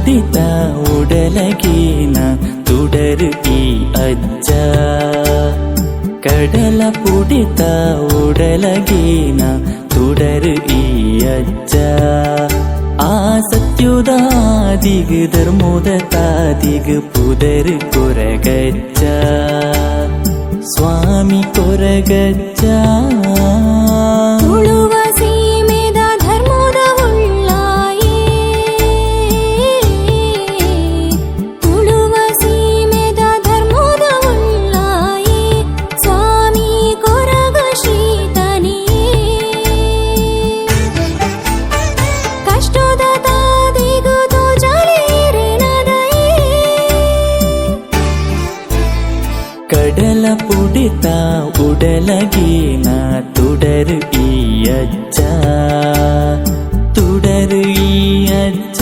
ಪುಡಿತ ಉಡಲಗೀನ ತುಡರು ಈ ಅಜ್ಜ ಕಡಲ ಪುಡಿತ ಉಡಲಗೀನ ತುಡರು ಈ ಅಜ್ಜ ಆ ಸತ್ಯುದಾದಿಗ್ ಧರ್ಮೋದ ತಾದಿಗ್ ಪುದರ್ ಕೊರಗಜ್ಜ ಸ್ವಾಮಿ ಕೊರಗಜ್ಜ ಉಳುವ ಸೀಮೆದ ಧರ್ಮದ ಉಳ್ಳಾಯೇ ಉಳುವ ಸೀಮೆದ ಧರ್ಮದ ಉಳ್ಳಾಯೇ ಸ್ವಾಮಿ ಕೊರಗ ಶ್ರೀತನಿಯೇ ಕಷ್ಟದ ತಾದಿಗು ತೋಜಲೇರೆನದಯೇ ಕಡಲ ಪುಡಿತ ಉಡಲಗೀನ ತುಡರು ಈ ಅಜ್ಜ ತುಡರು ಈ ಅಜ್ಜ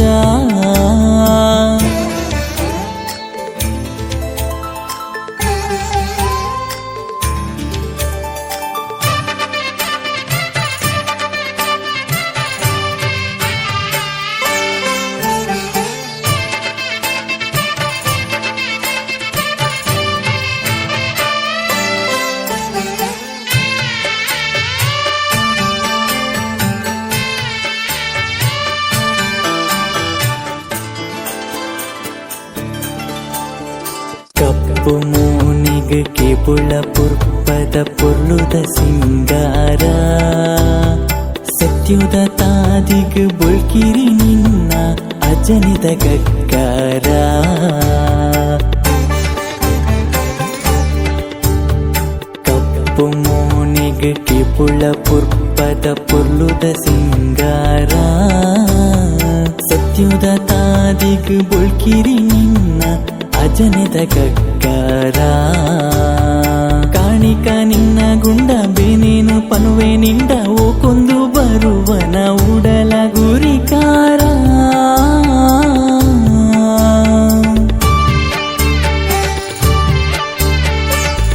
ಕಪ್ಪು ಮೂನಿಗ್ ಕಿಬುಳ ಪುರ್ಪದ ಪೊರ್ಲುದ ಸಿಂಗಾರ ಸತ್ಯುದ ತಾದಿಗ್ ಬುಳ್ಕಿರಿ ನಿನ್ನ ಅಜನಿದ ಗಗ್ಗಾರ ಕಪ್ಪು ಮೂನಿಗ್ ಕಿಬುಳ ಪುರ್ಪದ ಪೊರ್ಲುದ ಸಿಂಗಾರ ಸತ್ಯುದ ತಾದಿಗ್ ಬುಳ್ಕಿರಿ ನಿನ್ನ ಅಜನಿದ ಗಗ್ಗಾರ ಕಾಣಿಕ ನಿನ್ನ ಗುಂಡ ಬೇನೇನು ಪನುವೆ ನಿಂಡ ಓ ಕೊಂದು ಬರುವನ ಉಡಲ ಗುರಿಕಾರ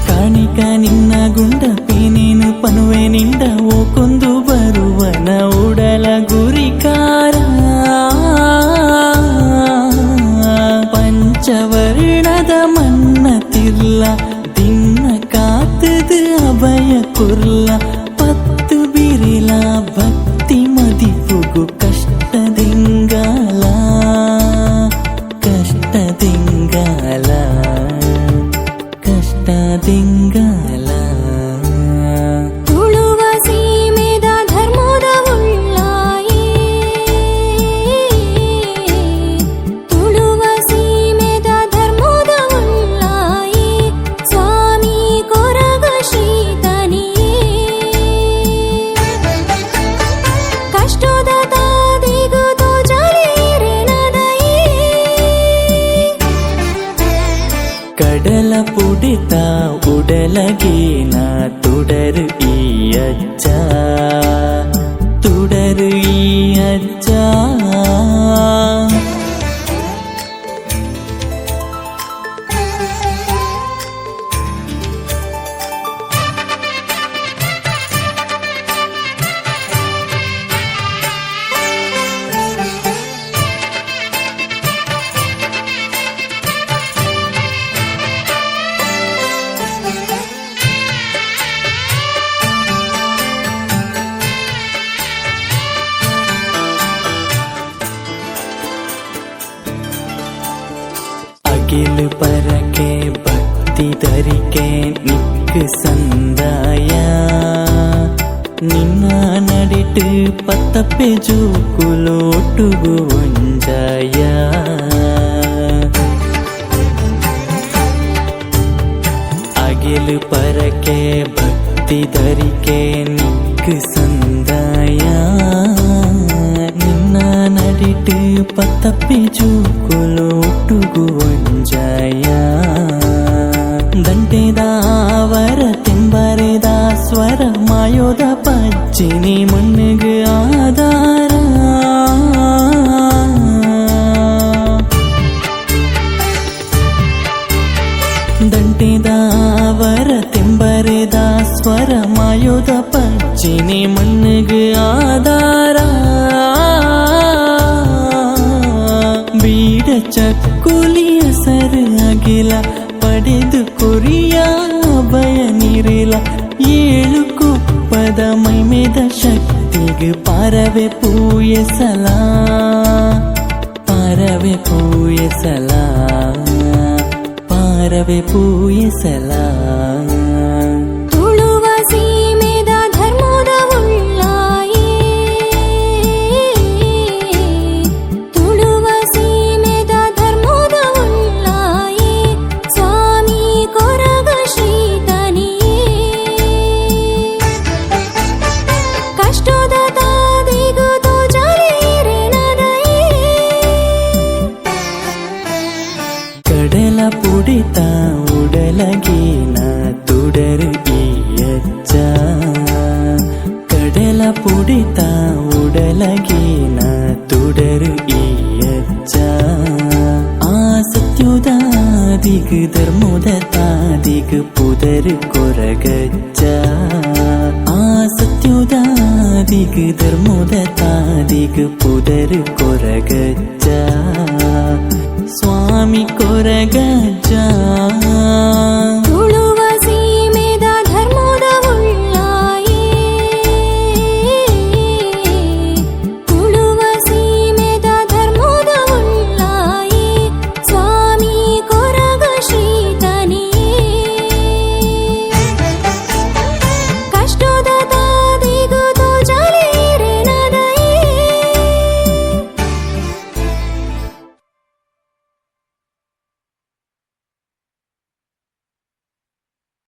ಕಾಣಿಕ ನಿನ್ನ ಗುಂಡ ಬೇನೇನು ಪನುವೆ ನಿಂಡ ಓ ಕೊಂದು ಬರುವನ ಉಡಲ ಗುರಿಕಾರ ಪಂಚವರ್ಣದ ಮನ್ನತಿರ್ಲ ದಿನ್ನ ಕಾತದ ಅಭಯ ಕುರ್ಲ ಪತ್ತು ಬಿರಿಲ ಭಕ್ತಿ ಮದಿಪುಗು ಕಷ್ಟದಿಂಗಾಲ ಕಷ್ಟದಿಂಗಾಲ ಕಷ್ಟದಿಂಗಾಲ ಉಳುವ ಸೀಮೆದ ಧರ್ಮದ ಉಳ್ಳಾಯೇ ಉಳುವ ಸೀಮೆದ ಧರ್ಮದ ಉಳ್ಳಾಯೇ ಸ್ವಾಮಿ ಕೊರಗ ಶ್ರೀತನಿಯೇ ಕಷ್ಟದ ತಾದಿಗು ತೋಜಲೇರೆನದಯೇ ಕಡಲ ಪುಡಿತ ಉಡಲಗೀನ ತುಡರು ಈ ಅಜ್ಜ ತುಡರು ಈ ಅಜ್ಜ ಅಗಿಲು ಪರಕೆ ಭಕ್ತಿ ಧರಿಕೆ ನಿಕ್ ಸಂದಾಯ ನಿನ್ನ ನಡಿಟು ಪತ್ತಪ್ಪೆ ಜೂಕುಲೋಟುಗು ಒಂಜಾಯ ಅಗಿಲು ಪರಕೆ ಭಕ್ತಿ ಧರಿಕೆ ನಿಕ್ ಸಂದಾಯ ನಿನ್ನ ನಡಿಟು ಪತ್ತಪ್ಪೆ ಜೂಕುಲೋಟುಗು ಒಂಜಾಯ ದಂಟೆದಾವರ ತೆಂಬರೆದ ಸ್ವರ ಮಾಯೋದ ಪಜ್ಜಿನಿ ಮಣ್ಣಿಗೆ ಆಧಾರ ದಂಟೆದಾವರ ತೆಂಬರೆದ ಸ್ವರ ಮಾಯೋದ ಪಜ್ಜಿನಿ ಮಣ್ಣಿಗೆ ಆಧಾರ ಬೀಡ ನೀರಿಲ ಪಡೆದು ಕೊರಿಯ ಭಯ ನೀರಿಲ ಏಳು ಕುಪ್ಪದ ಮೈಮೇದ ಶಕ್ತಿಗೆ ಪಾರವೆ ಪೂಯಸಲ ಪಾರವೆ ಪೂಯಸಲ ಪಾರವೆ ಪೂಯಸಲ ತುಳುವ ಸೀಮೆದ ಧರ್ಮದ ಉಳ್ಳಾಯೇ ತುಳುವ ಸೀಮೆದ ಧರ್ಮದ ಉಳ್ಳಾಯೇ ಸ್ವಾಮಿ ಕೊರಗ ಶ್ರೀತನಿಯೇ ಕಷ್ಟದ ತಾದಿಗೂ ತೋಜಲೇರಿನದಯೇ ಕಡಲ ಪುಡಿತ ಉಡಲಗೇನ ತುಡರು ಈಯಚ್ಚ ಕಡಲ ಪುಡಿತ ಉಡಲಗೇನ ತುಡರು ಈಯಚ್ಚ ಆ ಸತ್ಯುದಾದಿಗ್ ಧರ್ಮದ ತಾದಿಗ್ ಪುದರ್ ಕೊರಗಚ್ಚ ಆ ಸತ್ಯುದಾದಿಗ್ ಧರ್ಮದ ತಾದಿಗ್ ಪುದರ್ ಕೊರಗಚ್ಚ ಸ್ವಾಮಿ ಕೊರಗಜ್ಜ